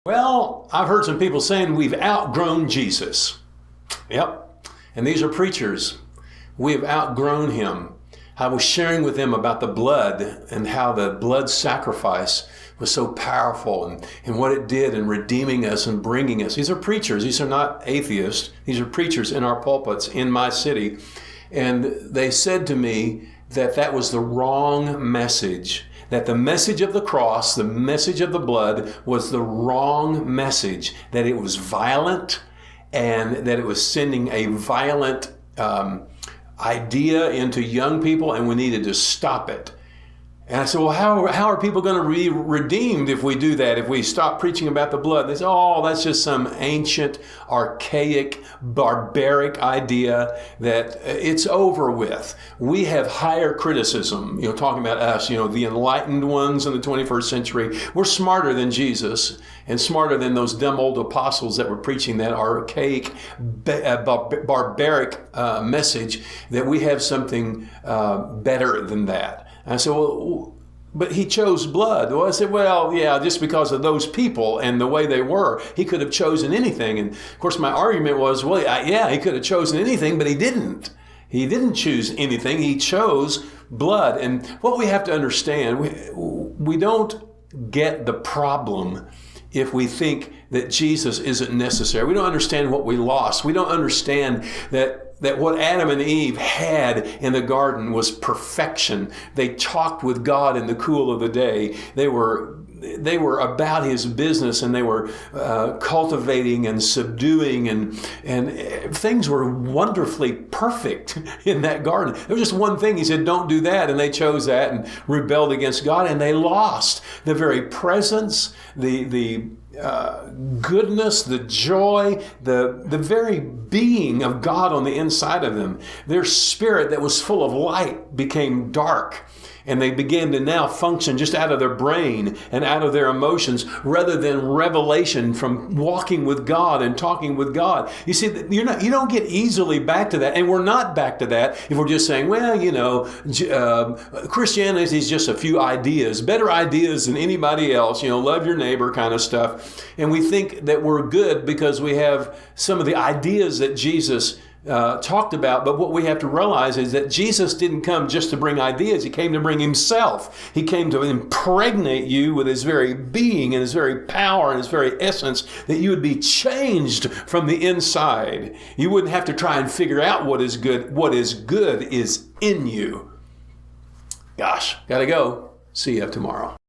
Well, I've heard some people saying we've outgrown Jesus. Yep. And these are preachers. We have outgrown him. I was sharing with them about the blood and how the blood sacrifice was so powerful and what it did in redeeming us and bringing us. These are preachers. These are not atheists. These are preachers in our pulpits in my city. And they said to me that that was the wrong message. That the message of the cross, the message of the blood, was the wrong message. That it was violent and that it was sending a violent idea into young people, and we needed to stop it. And I said, well, how are people going to be redeemed if we do that, if we stop preaching about the blood? They said, oh, that's just some ancient, archaic, barbaric idea that it's over with. We have higher criticism, talking about us, the enlightened ones in the 21st century. We're smarter than Jesus and smarter than those dumb old apostles that were preaching that archaic, barbaric message, that we have something better than that. I said, well, but he chose blood. Well, I said, well, yeah, just because of those people and the way they were, he could have chosen anything. And of course, my argument was, well, yeah, he could have chosen anything, but he didn't. He didn't choose anything. He chose blood. And what we have to understand, we don't get the problem if we think that Jesus isn't necessary. We don't understand what we lost. We don't understand that what Adam and Eve had in the garden was perfection. They talked with God in the cool of the day. They were about his business, and they were cultivating and subduing, and things were wonderfully perfect in that garden. There was just one thing. He said, don't do that. And they chose that and rebelled against God, and they lost the very presence, the goodness, the joy, the very being of God on the inside of them. Their spirit that was full of light became dark. And they began to now function just out of their brain and out of their emotions rather than revelation from walking with God and talking with God. You see, you don't get easily back to that. And we're not back to that if we're just saying, well, Christianity is just a few ideas, better ideas than anybody else, love your neighbor kind of stuff. And we think that we're good because we have some of the ideas that Jesus talked about. But what we have to realize is that Jesus didn't come just to bring ideas. He came to bring himself. He came to impregnate you with his very being and his very power and his very essence, that you would be changed from the inside. You wouldn't have to try and figure out what is good. What is good is in you. Gosh, gotta go. See you tomorrow.